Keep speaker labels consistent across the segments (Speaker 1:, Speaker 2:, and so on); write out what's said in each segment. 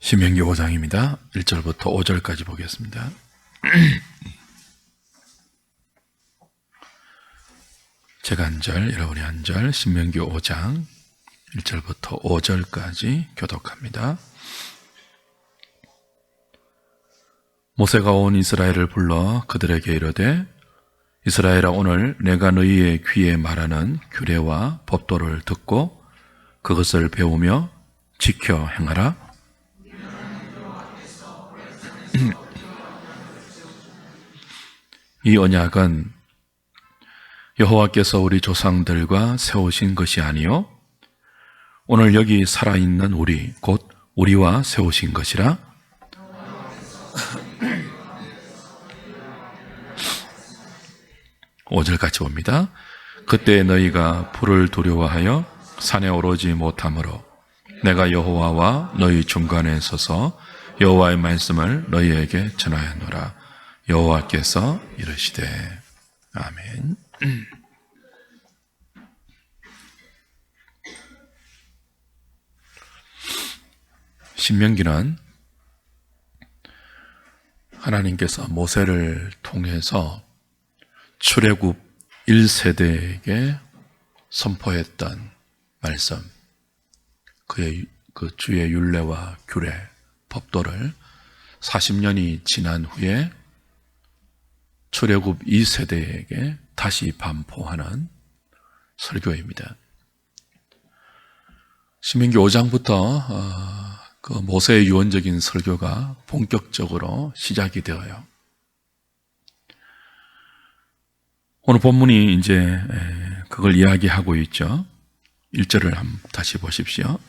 Speaker 1: 신명기 5장입니다. 1절부터 5절까지 보겠습니다. 제가 한 절, 여러분이 한 절, 신명기 5장 1절부터 5절까지 교독합니다. 모세가 온 이스라엘을 불러 그들에게 이르되 이스라엘아, 오늘 내가 너희의 귀에 말하는 규례와 법도를 듣고 그것을 배우며 지켜 행하라. 이 언약은 여호와께서 우리 조상들과 세우신 것이 아니요 오늘 여기 살아있는 우리 곧 우리와 세우신 것이라. 오절 같이 봅니다. 그때 너희가 불을 두려워하여 산에 오르지 못하므로 내가 여호와와 너희 중간에 서서 여호와의 말씀을 너희에게 전하였노라. 여호와께서 이르시되. 아멘. 신명기는 하나님께서 모세를 통해서 출애굽 1세대에게 선포했던 말씀, 그 주의 율례와 규례, 법도를 40년이 지난 후에 출애굽 2세대에게 다시 반포하는 설교입니다. 신명기 5장부터 그 모세의 유언적인 설교가 본격적으로 시작이 되어요. 오늘 본문이 이제 그걸 이야기하고 있죠. 1절을 한번 다시 보십시오.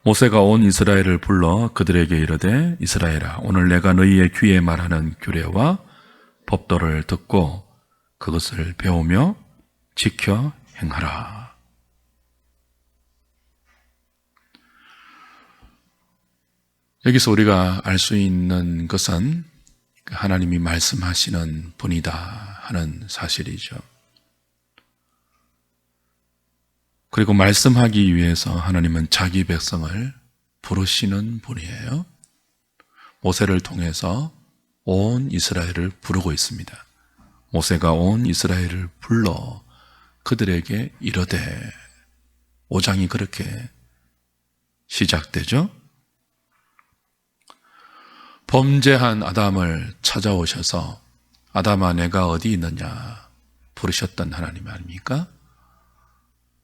Speaker 1: 모세가 온 이스라엘을 불러 그들에게 이르되 이스라엘아, 오늘 내가 너희의 귀에 말하는 규례와 법도를 듣고 그것을 배우며 지켜 행하라. 여기서 우리가 알 수 있는 것은 하나님이 말씀하시는 분이다 하는 사실이죠. 그리고 말씀하기 위해서 하나님은 자기 백성을 부르시는 분이에요. 모세를 통해서 온 이스라엘을 부르고 있습니다. 모세가 온 이스라엘을 불러 그들에게 이르되, 5장이 그렇게 시작되죠. 범죄한 아담을 찾아오셔서 아담아, 내가 어디 있느냐 부르셨던 하나님 아닙니까?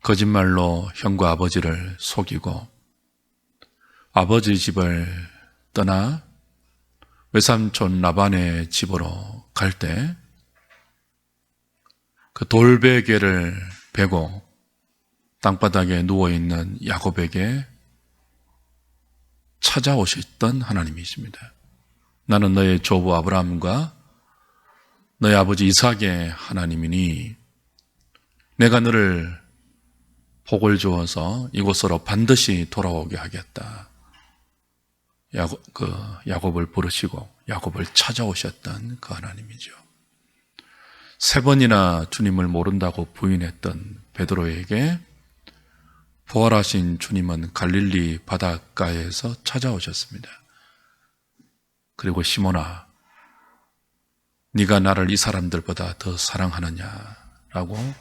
Speaker 1: 거짓말로 형과 아버지를 속이고 아버지 집을 떠나 외삼촌 라반의 집으로 갈 때 그 돌베개를 베고 땅바닥에 누워있는 야곱에게 찾아오셨던 하나님이십니다. 나는 너의 조부 아브라함과 너의 아버지 이삭의 하나님이니 내가 너를 복을 주어서 이곳으로 반드시 돌아오게 하겠다. 야곱을 부르시고 야곱을 찾아오셨던 그 하나님이죠. 3번이나 주님을 모른다고 부인했던 베드로에게 부활하신 주님은 갈릴리 바닷가에서 찾아오셨습니다. 그리고 시몬아, 네가 나를 이 사람들보다 더 사랑하느냐라고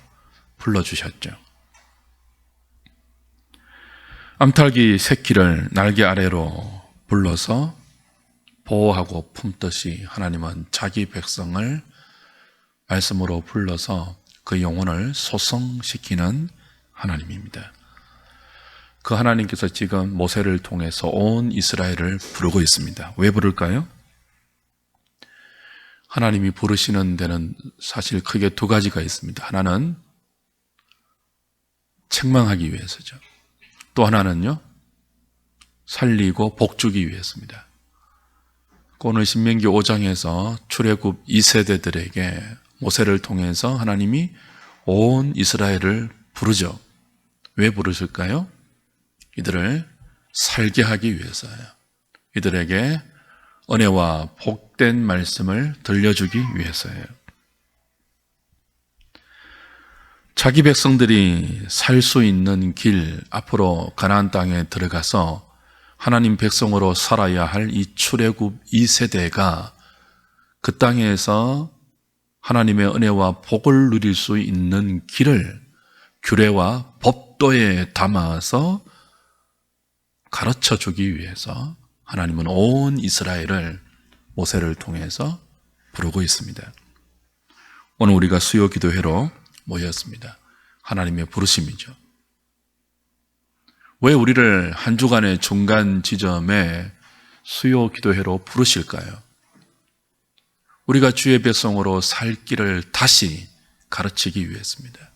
Speaker 1: 불러주셨죠. 암탉이 새끼를 날개 아래로 불러서 보호하고 품듯이 하나님은 자기 백성을 말씀으로 불러서 그 영혼을 소성시키는 하나님입니다. 그 하나님께서 지금 모세를 통해서 온 이스라엘을 부르고 있습니다. 왜 부를까요? 하나님이 부르시는 데는 사실 크게 2가지가 있습니다. 하나는 책망하기 위해서죠. 또 하나는요, 살리고 복주기 위해서입니다. 오늘 신명기 5장에서 출애굽 2세대들에게 모세를 통해서 하나님이 온 이스라엘을 부르죠. 왜 부르실까요? 이들을 살게 하기 위해서예요. 이들에게 은혜와 복된 말씀을 들려주기 위해서예요. 자기 백성들이 살 수 있는 길, 앞으로 가나안 땅에 들어가서 하나님 백성으로 살아야 할 이 출애굽 2세대가 그 땅에서 하나님의 은혜와 복을 누릴 수 있는 길을 규례와 법도에 담아서 가르쳐 주기 위해서 하나님은 온 이스라엘을 모세를 통해서 부르고 있습니다. 오늘 우리가 수요 기도회로 모였습니다. 하나님의 부르심이죠. 왜 우리를 한 주간의 중간 지점에 수요 기도회로 부르실까요? 우리가 주의 백성으로 살 길을 다시 가르치기 위해서입니다.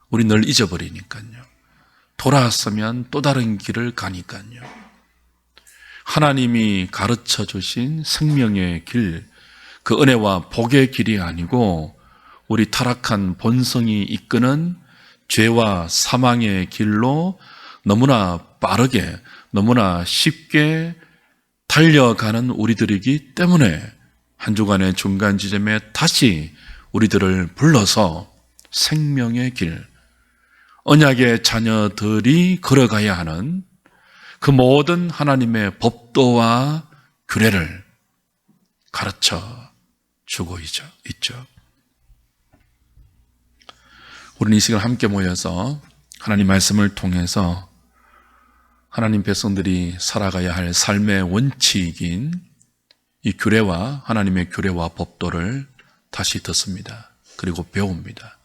Speaker 1: 우리 늘 잊어버리니까요. 돌아왔으면 또 다른 길을 가니까요. 하나님이 가르쳐 주신 생명의 길, 그 은혜와 복의 길이 아니고 우리 타락한 본성이 이끄는 죄와 사망의 길로 너무나 빠르게, 너무나 쉽게 달려가는 우리들이기 때문에 한 주간의 중간 지점에 다시 우리들을 불러서 생명의 길, 언약의 자녀들이 걸어가야 하는 그 모든 하나님의 법도와 규례를 가르쳐 주고 있죠. 우리는 이 시간 함께 모여서 하나님 말씀을 통해서 하나님 백성들이 살아가야 할 삶의 원칙인 이 규례와 하나님의 규례와 법도를 다시 듣습니다. 그리고 배웁니다.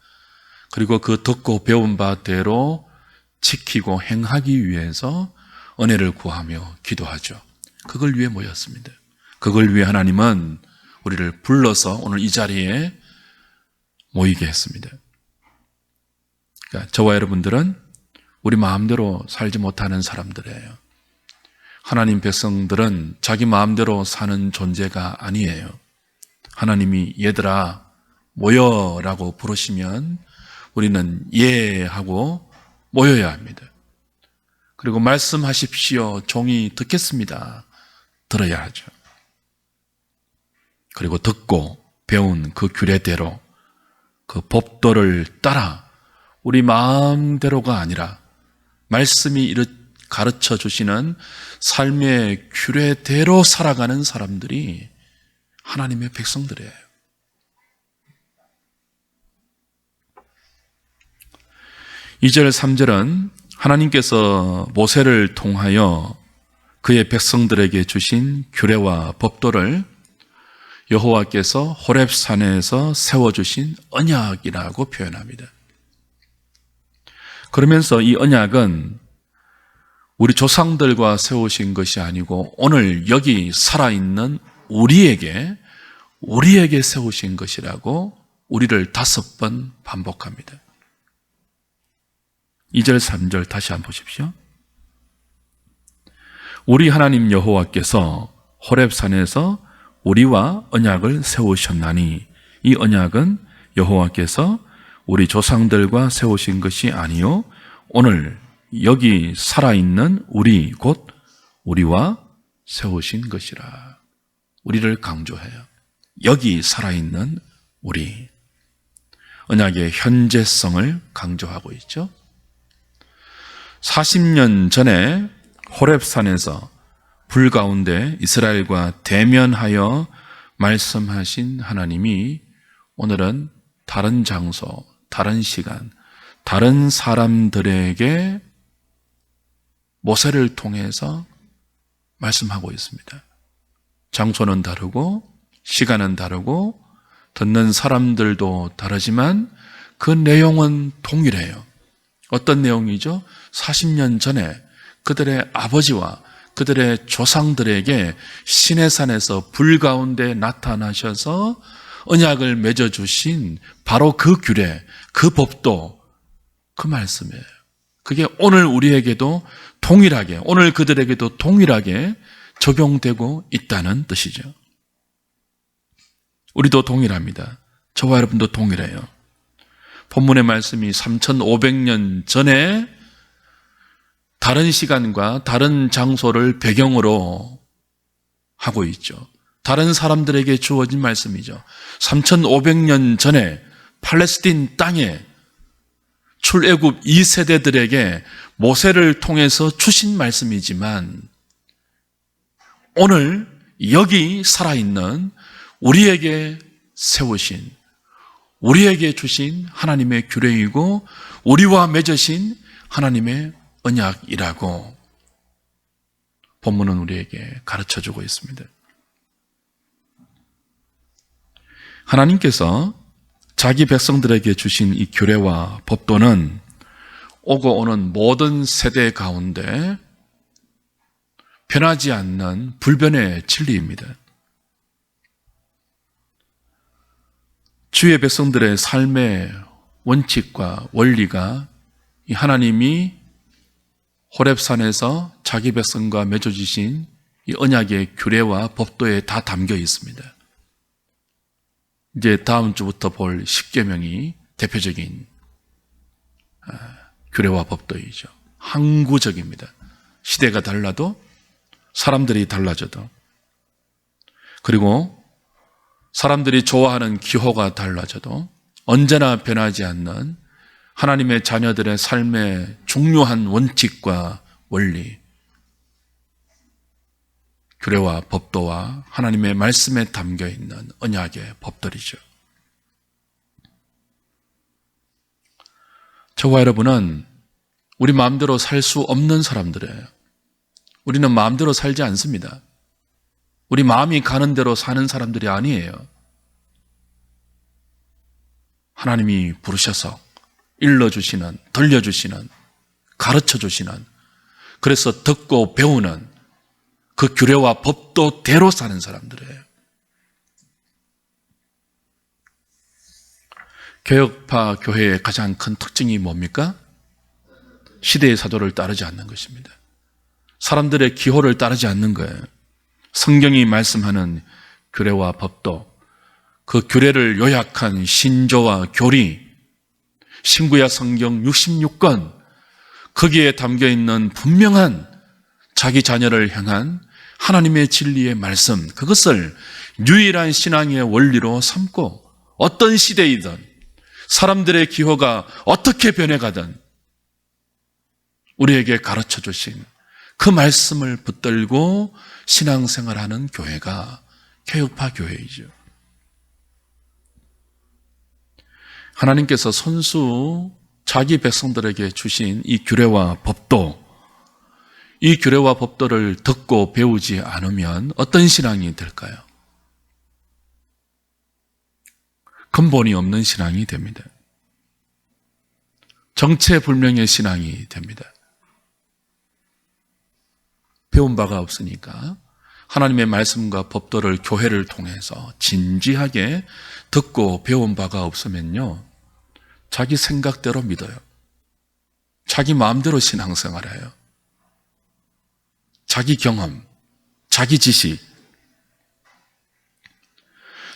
Speaker 1: 그리고 그 듣고 배운 바대로 지키고 행하기 위해서 은혜를 구하며 기도하죠. 그걸 위해 모였습니다. 그걸 위해 하나님은 우리를 불러서 오늘 이 자리에 모이게 했습니다. 그러니까 저와 여러분들은 우리 마음대로 살지 못하는 사람들이에요. 하나님 백성들은 자기 마음대로 사는 존재가 아니에요. 하나님이 얘들아 모여라고 부르시면 우리는 예 하고 모여야 합니다. 그리고 말씀하십시오. 종이 듣겠습니다. 들어야 하죠. 그리고 듣고 배운 그 규례대로 그 법도를 따라 우리 마음대로가 아니라 말씀이 가르쳐 주시는 삶의 규례대로 살아가는 사람들이 하나님의 백성들이에요. (2절) (3절은) 하나님께서 모세를 통하여 그의 백성들에게 주신 규례와 법도를 여호와께서 호렙산에서 세워주신 언약이라고 표현합니다. 그러면서 이 언약은 우리 조상들과 세우신 것이 아니고 오늘 여기 살아있는 우리에게 세우신 것이라고 우리를 5번 반복합니다. 2절 3절 다시 한번 보십시오. 우리 하나님 여호와께서 호렙산에서 우리와 언약을 세우셨나니 이 언약은 여호와께서 우리 조상들과 세우신 것이 아니요 오늘 여기 살아있는 우리 곧 우리와 세우신 것이라. 우리를 강조해요. 여기 살아있는 우리. 언약의 현재성을 강조하고 있죠. 40년 전에 호렙산에서 불 가운데 이스라엘과 대면하여 말씀하신 하나님이 오늘은 다른 장소, 다른 시간, 다른 사람들에게 모세를 통해서 말씀하고 있습니다. 장소는 다르고 시간은 다르고 듣는 사람들도 다르지만 그 내용은 동일해요. 어떤 내용이죠? 40년 전에 그들의 아버지와 그들의 조상들에게 시내산에서 불 가운데 나타나셔서 언약을 맺어주신 바로 그 규례, 그 법도 그 말씀이에요. 그게 오늘 우리에게도 동일하게, 오늘 그들에게도 동일하게 적용되고 있다는 뜻이죠. 우리도 동일합니다. 저와 여러분도 동일해요. 본문의 말씀이 3,500년 전에 다른 시간과 다른 장소를 배경으로 하고 있죠. 다른 사람들에게 주어진 말씀이죠. 3,500년 전에 팔레스틴 땅에 출애굽 2세대들에게 모세를 통해서 주신 말씀이지만 오늘 여기 살아있는 우리에게 세우신, 우리에게 주신 하나님의 규례이고 우리와 맺으신 하나님의 언약이라고 본문은 우리에게 가르쳐주고 있습니다. 하나님께서 자기 백성들에게 주신 이 규례와 법도는 오고 오는 모든 세대 가운데 변하지 않는 불변의 진리입니다. 주의 백성들의 삶의 원칙과 원리가 이 하나님이 호렙산에서 자기 백성과 맺어주신 이 언약의 규례와 법도에 다 담겨 있습니다. 이제 다음 주부터 볼 십계명이 대표적인 규례와 법도이죠. 항구적입니다. 시대가 달라도 사람들이 달라져도 그리고 사람들이 좋아하는 기호가 달라져도 언제나 변하지 않는 하나님의 자녀들의 삶의 중요한 원칙과 원리, 규례와 법도와 하나님의 말씀에 담겨 있는 언약의 법들이죠. 저와 여러분은 우리 마음대로 살 수 없는 사람들이에요. 우리는 마음대로 살지 않습니다. 우리 마음이 가는 대로 사는 사람들이 아니에요. 하나님이 부르셔서 일러주시는, 들려주시는, 가르쳐주시는, 그래서 듣고 배우는 그 규례와 법도대로 사는 사람들이에요. 개혁파 교회의 가장 큰 특징이 뭡니까? 시대의 사도를 따르지 않는 것입니다. 사람들의 기호를 따르지 않는 거예요. 성경이 말씀하는 규례와 법도, 그 규례를 요약한 신조와 교리, 신구약 성경 66권, 거기에 담겨있는 분명한 자기 자녀를 향한 하나님의 진리의 말씀, 그것을 유일한 신앙의 원리로 삼고 어떤 시대이든 사람들의 기호가 어떻게 변해가든 우리에게 가르쳐 주신 그 말씀을 붙들고 신앙생활하는 교회가 개혁파 교회이죠. 하나님께서 손수 자기 백성들에게 주신 이 규례와 법도, 이 규례와 법도를 듣고 배우지 않으면 어떤 신앙이 될까요? 근본이 없는 신앙이 됩니다. 정체불명의 신앙이 됩니다. 배운 바가 없으니까 하나님의 말씀과 법도를 교회를 통해서 진지하게 듣고 배운 바가 없으면요, 자기 생각대로 믿어요. 자기 마음대로 신앙생활해요. 자기 경험, 자기 지식,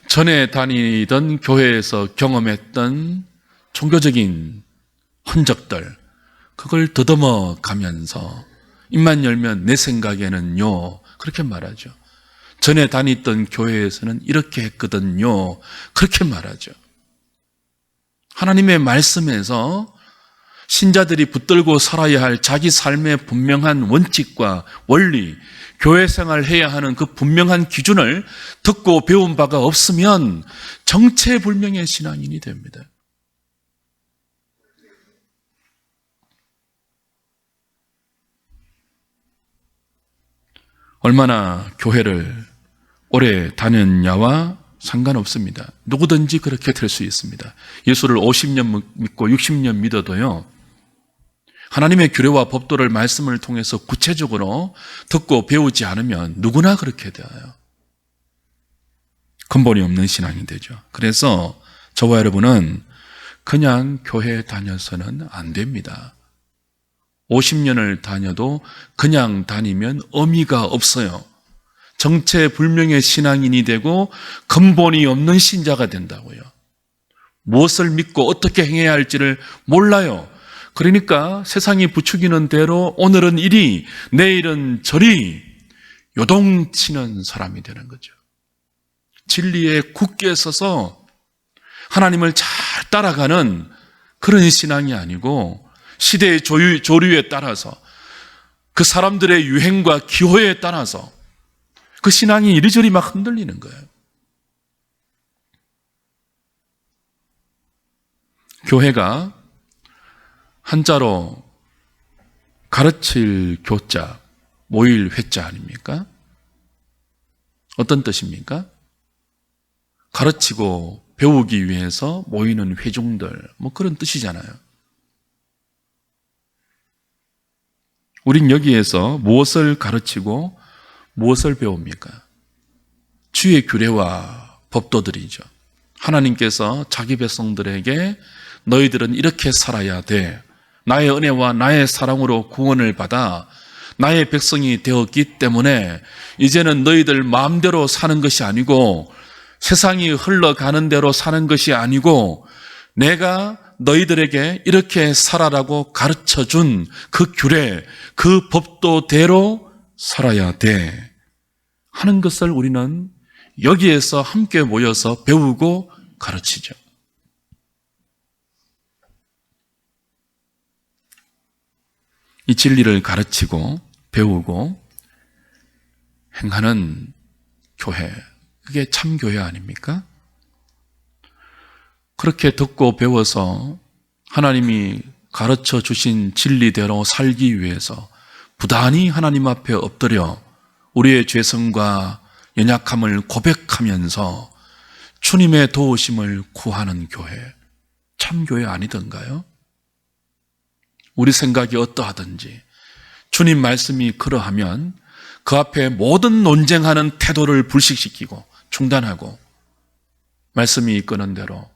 Speaker 1: 전에 다니던 교회에서 경험했던 종교적인 흔적들, 그걸 더듬어 가면서 입만 열면 내 생각에는요, 그렇게 말하죠. 전에 다니던 교회에서는 이렇게 했거든요, 그렇게 말하죠. 하나님의 말씀에서 신자들이 붙들고 살아야 할 자기 삶의 분명한 원칙과 원리, 교회 생활해야 하는 그 분명한 기준을 듣고 배운 바가 없으면 정체불명의 신앙인이 됩니다. 얼마나 교회를 오래 다녔냐와 상관없습니다. 누구든지 그렇게 될 수 있습니다. 예수를 50년 믿고 60년 믿어도요, 하나님의 규례와 법도를 말씀을 통해서 구체적으로 듣고 배우지 않으면 누구나 그렇게 되어요. 근본이 없는 신앙이 되죠. 그래서 저와 여러분은 그냥 교회 다녀서는 안 됩니다. 50년을 다녀도 그냥 다니면 의미가 없어요. 정체불명의 신앙인이 되고 근본이 없는 신자가 된다고요. 무엇을 믿고 어떻게 행해야 할지를 몰라요. 그러니까 세상이 부추기는 대로 오늘은 이리 내일은 저리 요동치는 사람이 되는 거죠. 진리에 굳게 서서 하나님을 잘 따라가는 그런 신앙이 아니고 시대의 조류에 따라서 그 사람들의 유행과 기호에 따라서 그 신앙이 이리저리 막 흔들리는 거예요. 교회가 한자로 가르칠 교자, 모일 회자 아닙니까? 어떤 뜻입니까? 가르치고 배우기 위해서 모이는 회중들, 뭐 그런 뜻이잖아요. 우린 여기에서 무엇을 가르치고 무엇을 배웁니까? 주의 규례와 법도들이죠. 하나님께서 자기 백성들에게 너희들은 이렇게 살아야 돼. 나의 은혜와 나의 사랑으로 구원을 받아 나의 백성이 되었기 때문에 이제는 너희들 마음대로 사는 것이 아니고 세상이 흘러가는 대로 사는 것이 아니고 내가 너희들에게 이렇게 살아라고 가르쳐준 그 규례, 그 법도대로 살아야 돼 하는 것을 우리는 여기에서 함께 모여서 배우고 가르치죠. 이 진리를 가르치고 배우고 행하는 교회, 그게 참교회 아닙니까? 그렇게 듣고 배워서 하나님이 가르쳐 주신 진리대로 살기 위해서 부단히 하나님 앞에 엎드려 우리의 죄성과 연약함을 고백하면서 주님의 도우심을 구하는 교회, 참교회 아니던가요? 우리 생각이 어떠하든지 주님 말씀이 그러하면 그 앞에 모든 논쟁하는 태도를 불식시키고 중단하고 말씀이 이끄는 대로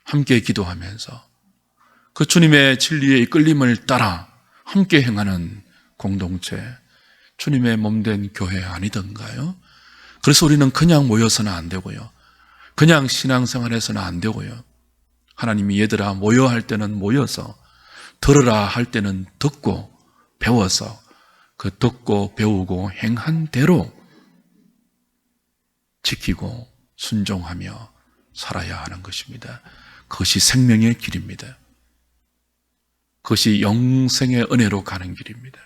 Speaker 1: 함께 기도하면서 그 주님의 진리의 이끌림을 따라 함께 행하는 공동체, 주님의 몸된 교회 아니던가요? 그래서 우리는 그냥 모여서는 안 되고요. 그냥 신앙생활해서는 안 되고요. 하나님이 얘들아 모여 할 때는 모여서 들으라 할 때는 듣고 배워서 그 듣고 배우고 행한 대로 지키고 순종하며 살아야 하는 것입니다. 그것이 생명의 길입니다. 그것이 영생의 은혜로 가는 길입니다.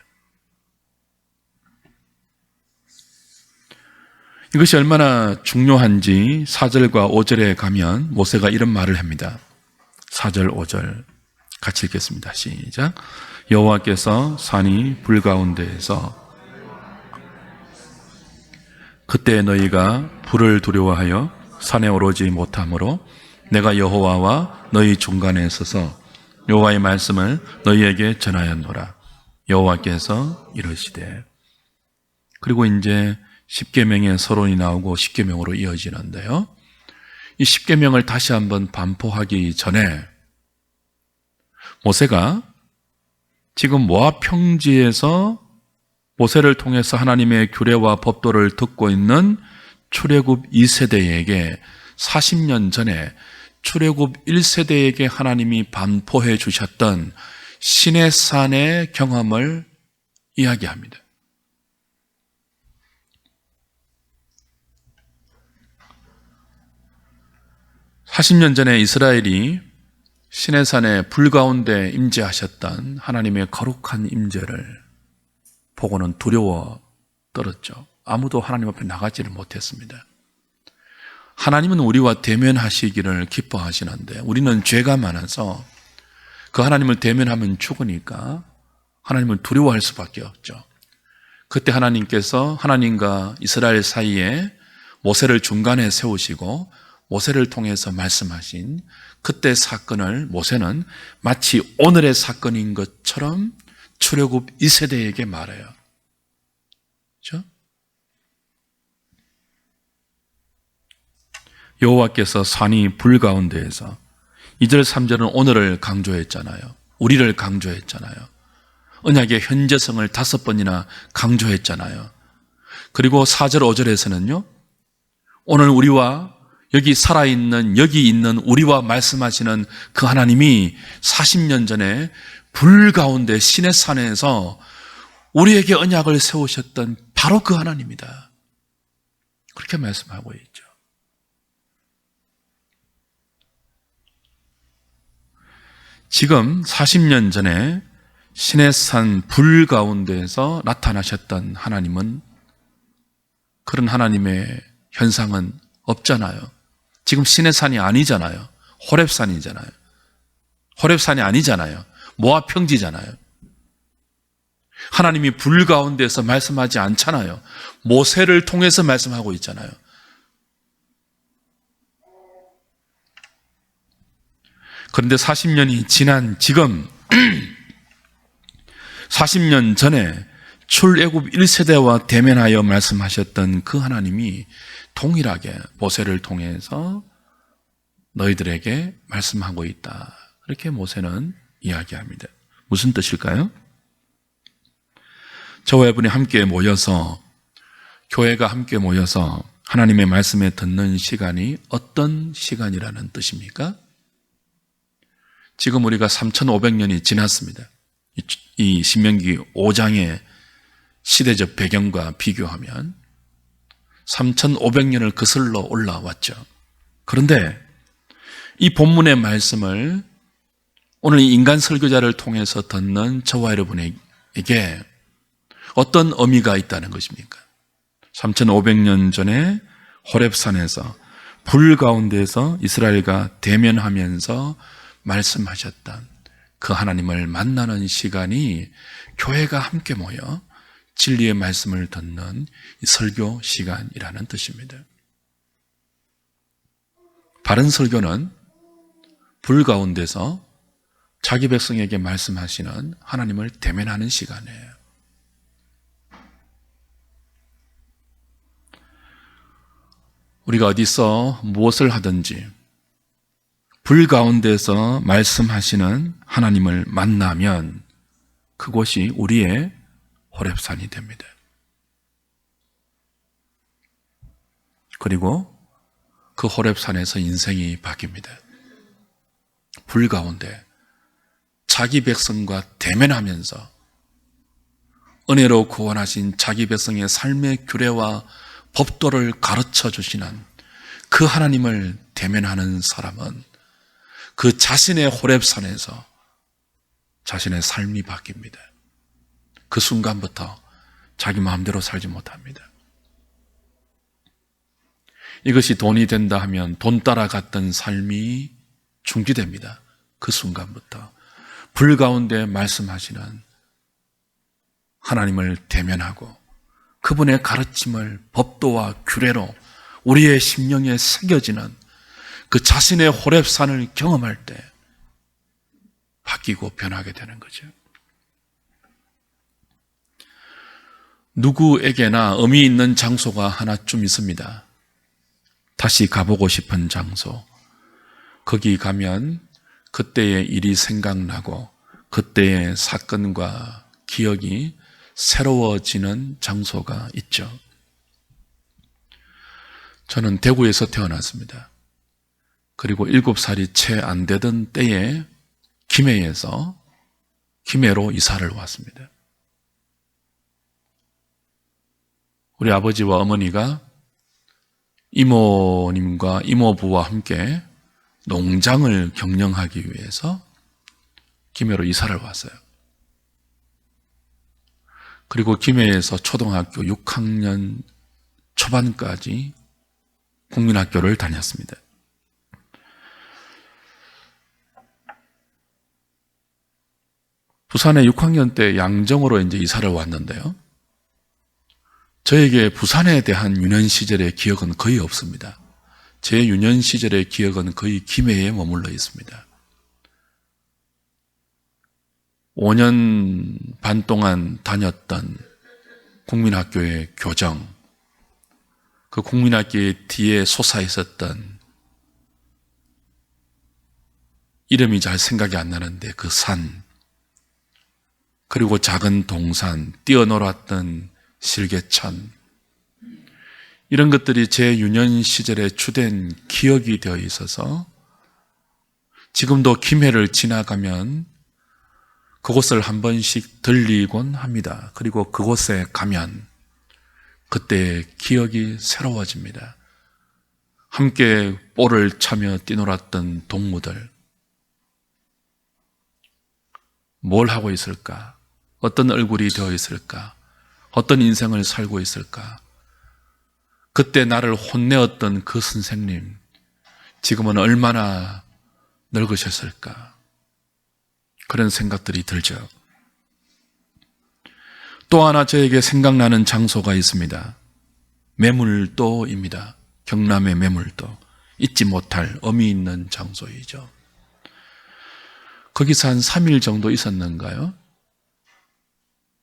Speaker 1: 이것이 얼마나 중요한지 4절과 5절에 가면 모세가 이런 말을 합니다. 4절, 5절 같이 읽겠습니다. 시작. 여호와께서 산이 불 가운데에서 그때 너희가 불을 두려워하여 산에 오르지 못하므로 내가 여호와와 너희 중간에 서서 여호와의 말씀을 너희에게 전하였노라. 여호와께서 이르시되. 그리고 이제 십계명의 서론이 나오고 십계명으로 이어지는데요. 이 십계명을 다시 한번 반포하기 전에 모세가 지금 모압 평지에서 모세를 통해서 하나님의 규례와 법도를 듣고 있는 출애굽 2세대에게 40년 전에 출애굽 1세대에게 하나님이 반포해 주셨던 시내산의 경험을 이야기합니다. (40년) 전에 이스라엘이 시내산의 불 가운데 임재하셨던 하나님의 거룩한 임재를 보고는 두려워 떨었죠. 아무도 하나님 앞에 나가지를 못했습니다. 하나님은 우리와 대면하시기를 기뻐하시는데 우리는 죄가 많아서 그 하나님을 대면하면 죽으니까 하나님을 두려워할 수밖에 없죠. 그때 하나님께서 하나님과 이스라엘 사이에 모세를 중간에 세우시고 모세를 통해서 말씀하신 그때 사건을 모세는 마치 오늘의 사건인 것처럼 출애굽 2세대에게 말해요. 그렇죠? 여호와께서 산이 불 가운데에서 2절 3절은 오늘을 강조했잖아요. 우리를 강조했잖아요. 언약의 현재성을 5번이나 강조했잖아요. 그리고 4절 5절에서는요. 오늘 우리와 여기 살아있는 여기 있는 우리와 말씀하시는 그 하나님이 40년 전에 불 가운데 시내산에서 우리에게 언약을 세우셨던 바로 그 하나님이다. 그렇게 말씀하고 있죠. 지금 40년 전에 시내산 불 가운데에서 나타나셨던 하나님은 그런 하나님의 현상은 없잖아요. 지금 시내산이 아니잖아요. 호렙산이잖아요. 호렙산이 아니잖아요. 모압 평지잖아요. 하나님이 불 가운데서 말씀하지 않잖아요. 모세를 통해서 말씀하고 있잖아요. 그런데 40년이 지난 지금 40년 전에 출애굽 1세대와 대면하여 말씀하셨던 그 하나님이 동일하게 모세를 통해서 너희들에게 말씀하고 있다. 그렇게 모세는 이야기합니다. 무슨 뜻일까요? 저와 여러분이 함께 모여서, 교회가 함께 모여서 하나님의 말씀에 듣는 시간이 어떤 시간이라는 뜻입니까? 지금 우리가 3,500년이 지났습니다. 이 신명기 5장의 시대적 배경과 비교하면 3,500년을 거슬러 올라왔죠. 그런데 이 본문의 말씀을 오늘 이 인간 설교자를 통해서 듣는 저와 여러분에게 어떤 의미가 있다는 것입니까? 3,500년 전에 호렙산에서 불 가운데서 이스라엘과 대면하면서 말씀하셨던 그 하나님을 만나는 시간이 교회가 함께 모여 진리의 말씀을 듣는 설교 시간이라는 뜻입니다. 바른 설교는 불 가운데서 자기 백성에게 말씀하시는 하나님을 대면하는 시간이에요. 우리가 어디서 무엇을 하든지 불 가운데서 말씀하시는 하나님을 만나면 그곳이 우리의 호렙산이 됩니다. 그리고 그 호렙산에서 인생이 바뀝니다. 불 가운데 자기 백성과 대면하면서 은혜로 구원하신 자기 백성의 삶의 규례와 법도를 가르쳐 주시는 그 하나님을 대면하는 사람은 그 자신의 호렙산에서 자신의 삶이 바뀝니다. 그 순간부터 자기 마음대로 살지 못합니다. 이것이 돈이 된다 하면 돈 따라갔던 삶이 중지됩니다. 그 순간부터 불 가운데 말씀하시는 하나님을 대면하고 그분의 가르침을 법도와 규례로 우리의 심령에 새겨지는 그 자신의 호렙산을 경험할 때 바뀌고 변하게 되는 거죠. 누구에게나 의미 있는 장소가 하나쯤 있습니다. 다시 가보고 싶은 장소. 거기 가면 그때의 일이 생각나고 그때의 사건과 기억이 새로워지는 장소가 있죠. 저는 대구에서 태어났습니다. 그리고 7살이 채 안 되던 때에 김해로 이사를 왔습니다. 우리 아버지와 어머니가 이모님과 이모부와 함께 농장을 경영하기 위해서 김해로 이사를 왔어요. 그리고 김해에서 초등학교 6학년 초반까지 국민학교를 다녔습니다. 부산에 6학년 때 양정으로 이제 이사를 왔는데요. 저에게 부산에 대한 유년 시절의 기억은 거의 없습니다. 제 유년 시절의 기억은 거의 김해에 머물러 있습니다. 5년 반 동안 다녔던 국민학교의 교정, 그 국민학교의 뒤에 솟아 있었던 이름이 잘 생각이 안 나는데 그 산, 그리고 작은 동산, 뛰어놀았던 실개천, 이런 것들이 제 유년 시절의 주된 기억이 되어 있어서 지금도 김해를 지나가면 그곳을 한 번씩 들리곤 합니다. 그리고 그곳에 가면 그때의 기억이 새로워집니다. 함께 볼을 차며 뛰놀았던 동무들, 뭘 하고 있을까? 어떤 얼굴이 되어 있을까? 어떤 인생을 살고 있을까? 그때 나를 혼내었던 그 선생님, 지금은 얼마나 늙으셨을까? 그런 생각들이 들죠. 또 하나 저에게 생각나는 장소가 있습니다. 매물도입니다. 경남의 매물도. 잊지 못할 의미 있는 장소이죠. 거기서 한 3일 정도 있었는가요?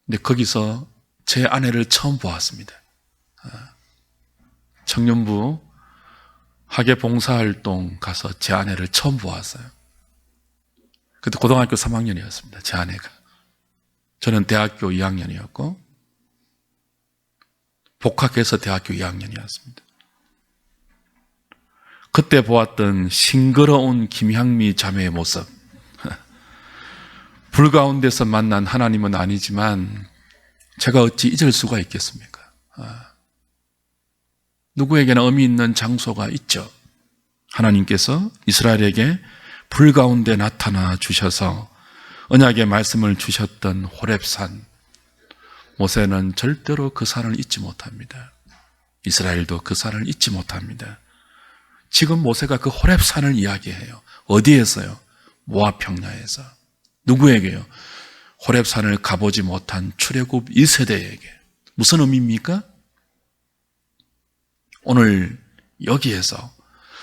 Speaker 1: 근데 거기서 제 아내를 처음 보았습니다. 청년부 학예 봉사활동 가서 제 아내를 처음 보았어요. 그때 고등학교 3학년이었습니다. 제 아내가. 저는 대학교 2학년이었고 복학해서 대학교 2학년이었습니다. 그때 보았던 싱그러운 김향미 자매의 모습, 불 가운데서 만난 하나님은 아니지만 제가 어찌 잊을 수가 있겠습니까? 누구에게나 의미 있는 장소가 있죠. 하나님께서 이스라엘에게 불 가운데 나타나 주셔서 언약의 말씀을 주셨던 호렙산, 모세는 절대로 그 산을 잊지 못합니다. 이스라엘도 그 산을 잊지 못합니다. 지금 모세가 그 호렙산을 이야기해요. 어디에서요? 모압 평야에서. 누구에게요? 호렙산을 가보지 못한 출애굽 1세대에게. 무슨 의미입니까? 오늘 여기에서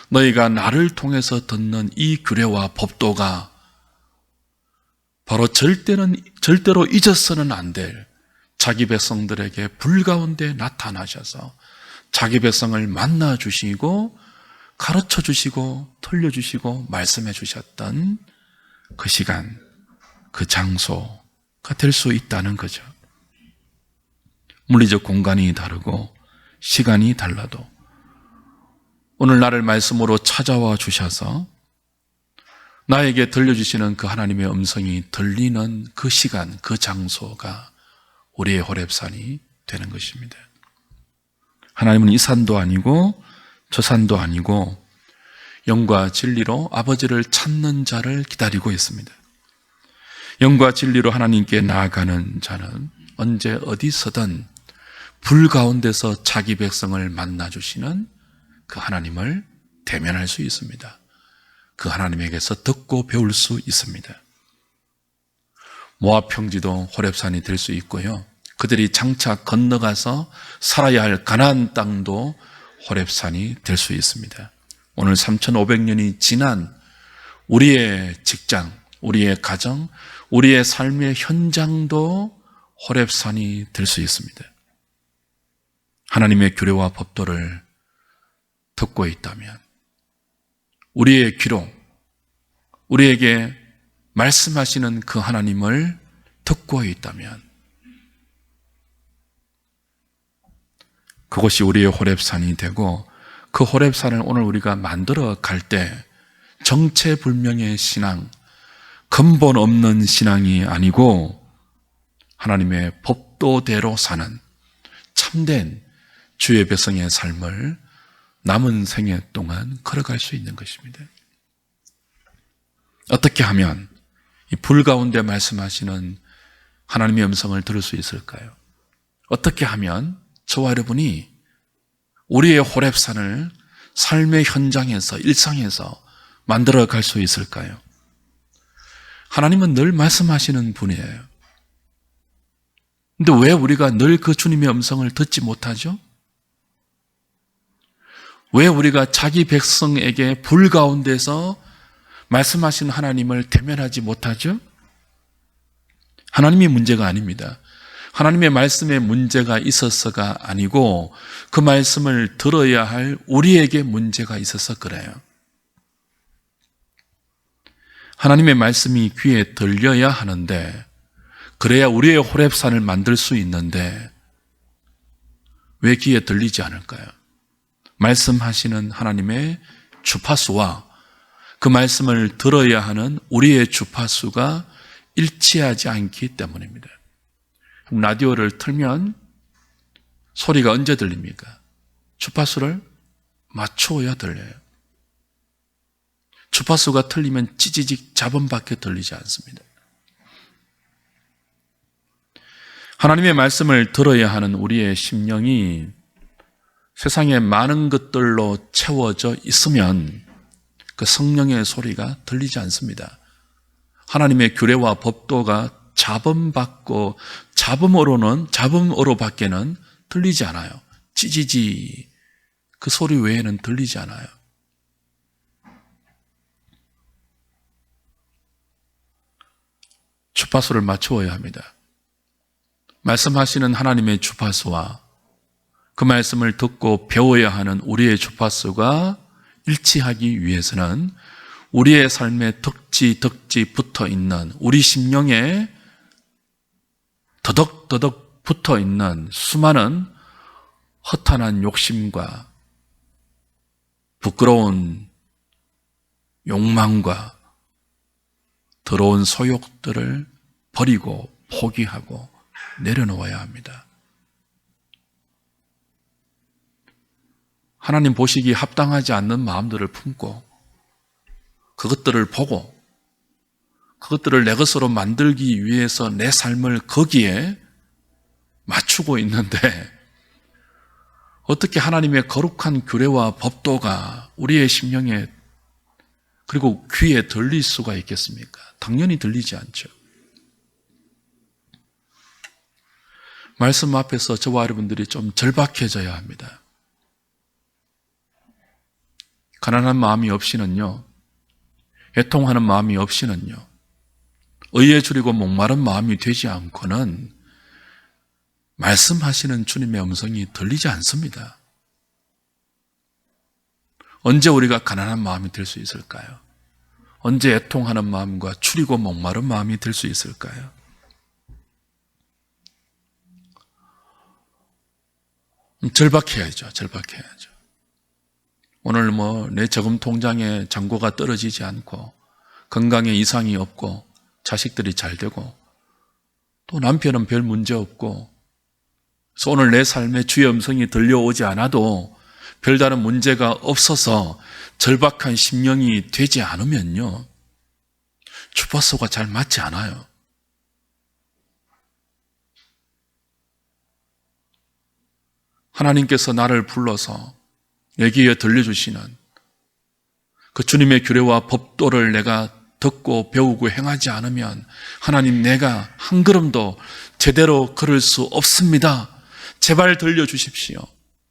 Speaker 1: 너희가 나를 통해서 듣는 이 규례와 법도가 바로 절대로 잊어서는 안 될 자기 백성들에게 불 가운데 나타나셔서 자기 백성을 만나 주시고 가르쳐 주시고 틀려 주시고 말씀해 주셨던 그 시간, 그 장소가 될 수 있다는 거죠. 물리적 공간이 다르고 시간이 달라도 오늘 나를 말씀으로 찾아와 주셔서 나에게 들려주시는 그 하나님의 음성이 들리는 그 시간, 그 장소가 우리의 호렙산이 되는 것입니다. 하나님은 이 산도 아니고 저 산도 아니고 영과 진리로 아버지를 찾는 자를 기다리고 있습니다. 영과 진리로 하나님께 나아가는 자는 언제 어디서든 불 가운데서 자기 백성을 만나주시는 그 하나님을 대면할 수 있습니다. 그 하나님에게서 듣고 배울 수 있습니다. 모압 평지도 호렙산이 될 수 있고요. 그들이 장차 건너가서 살아야 할 가나안 땅도 호렙산이 될 수 있습니다. 오늘 3,500년이 지난 우리의 직장, 우리의 가정, 우리의 삶의 현장도 호렙산이 될 수 있습니다. 하나님의 규례와 법도를 듣고 있다면, 우리의 귀로 우리에게 말씀하시는 그 하나님을 듣고 있다면 그것이 우리의 호렙산이 되고, 그 호렙산을 오늘 우리가 만들어 갈 때 정체불명의 신앙, 근본 없는 신앙이 아니고 하나님의 법도대로 사는 참된 주의 백성의 삶을 남은 생애 동안 걸어갈 수 있는 것입니다. 어떻게 하면 이 불 가운데 말씀하시는 하나님의 음성을 들을 수 있을까요? 어떻게 하면 저와 여러분이 우리의 호렙산을 삶의 현장에서, 일상에서 만들어 갈 수 있을까요? 하나님은 늘 말씀하시는 분이에요. 근데 왜 우리가 늘 그 주님의 음성을 듣지 못하죠? 왜 우리가 자기 백성에게 불 가운데서 말씀하신 하나님을 대면하지 못하죠? 하나님이 문제가 아닙니다. 하나님의 말씀에 문제가 있어서가 아니고 그 말씀을 들어야 할 우리에게 문제가 있어서 그래요. 하나님의 말씀이 귀에 들려야 하는데, 그래야 우리의 호렙산을 만들 수 있는데 왜 귀에 들리지 않을까요? 말씀하시는 하나님의 주파수와 그 말씀을 들어야 하는 우리의 주파수가 일치하지 않기 때문입니다. 라디오를 틀면 소리가 언제 들립니까? 주파수를 맞춰야 들려요. 주파수가 틀리면 찌지직 잡음밖에 들리지 않습니다. 하나님의 말씀을 들어야 하는 우리의 심령이 세상의 많은 것들로 채워져 있으면 그 성령의 소리가 들리지 않습니다. 하나님의 규례와 법도가 잡음으로 밖에는 들리지 않아요. 찌지지 그 소리 외에는 들리지 않아요. 주파수를 맞추어야 합니다. 말씀하시는 하나님의 주파수와 그 말씀을 듣고 배워야 하는 우리의 주파수가 일치하기 위해서는 우리의 삶에 덕지 붙어 있는, 우리 심령에 더덕더덕 붙어 있는 수많은 허탄한 욕심과 부끄러운 욕망과 더러운 소욕들을 버리고 포기하고 내려놓아야 합니다. 하나님 보시기에 합당하지 않는 마음들을 품고 그것들을 보고 그것들을 내 것으로 만들기 위해서 내 삶을 거기에 맞추고 있는데 어떻게 하나님의 거룩한 규례와 법도가 우리의 심령에 그리고 귀에 들릴 수가 있겠습니까? 당연히 들리지 않죠. 말씀 앞에서 저와 여러분들이 좀 절박해져야 합니다. 가난한 마음이 없이는요, 애통하는 마음이 없이는요, 의에 줄이고 목마른 마음이 되지 않고는 말씀하시는 주님의 음성이 들리지 않습니다. 언제 우리가 가난한 마음이 될 수 있을까요? 언제 애통하는 마음과 줄이고 목마른 마음이 될 수 있을까요? 절박해야죠. 오늘 내 저금 통장에 잔고가 떨어지지 않고 건강에 이상이 없고 자식들이 잘 되고 또 남편은 별 문제 없고 그래서 오늘 내 삶에 주의 음성이 들려오지 않아도 별다른 문제가 없어서 절박한 심령이 되지 않으면요, 주파수가 잘 맞지 않아요. 하나님께서 나를 불러서 내 귀에 들려주시는 그 주님의 규례와 법도를 내가 듣고 배우고 행하지 않으면 하나님, 내가 한 걸음도 제대로 걸을 수 없습니다. 제발 들려주십시오.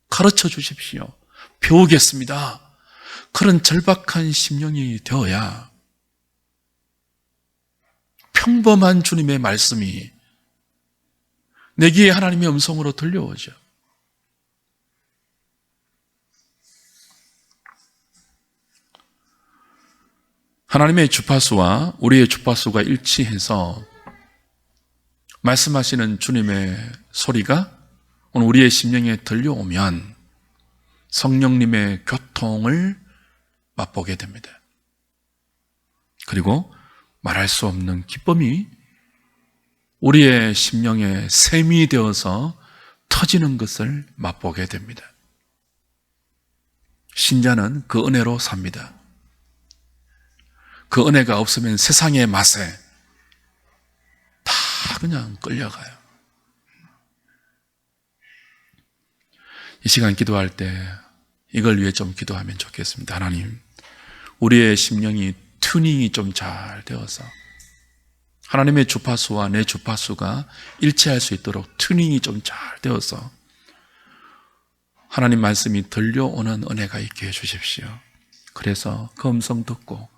Speaker 1: 가르쳐 주십시오. 배우겠습니다. 그런 절박한 심령이 되어야 평범한 주님의 말씀이 내 귀에 하나님의 음성으로 들려오죠. 하나님의 주파수와 우리의 주파수가 일치해서 말씀하시는 주님의 소리가 오늘 우리의 심령에 들려오면 성령님의 교통을 맛보게 됩니다. 그리고 말할 수 없는 기쁨이 우리의 심령에 샘이 되어서 터지는 것을 맛보게 됩니다. 신자는 그 은혜로 삽니다. 그 은혜가 없으면 세상의 맛에 다 그냥 끌려가요. 이 시간 기도할 때 이걸 위해 좀 기도하면 좋겠습니다. 하나님, 우리의 심령이 튜닝이 좀 잘 되어서 하나님의 주파수와 내 주파수가 일치할 수 있도록 튜닝이 좀 잘 되어서 하나님 말씀이 들려오는 은혜가 있게 해주십시오. 그래서 그 음성 듣고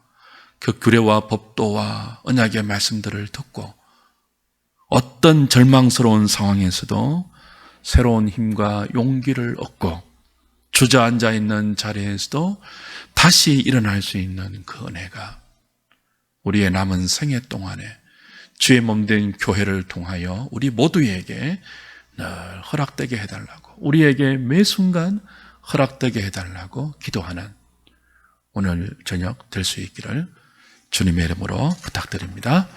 Speaker 1: 그 규례와 법도와 언약의 말씀들을 듣고 어떤 절망스러운 상황에서도 새로운 힘과 용기를 얻고 주저앉아 있는 자리에서도 다시 일어날 수 있는 그 은혜가 우리의 남은 생애 동안에 주의 몸된 교회를 통하여 우리 모두에게 늘 허락되게 해달라고, 우리에게 매 순간 허락되게 해달라고 기도하는 오늘 저녁 될 수 있기를 주님의 이름으로 부탁드립니다.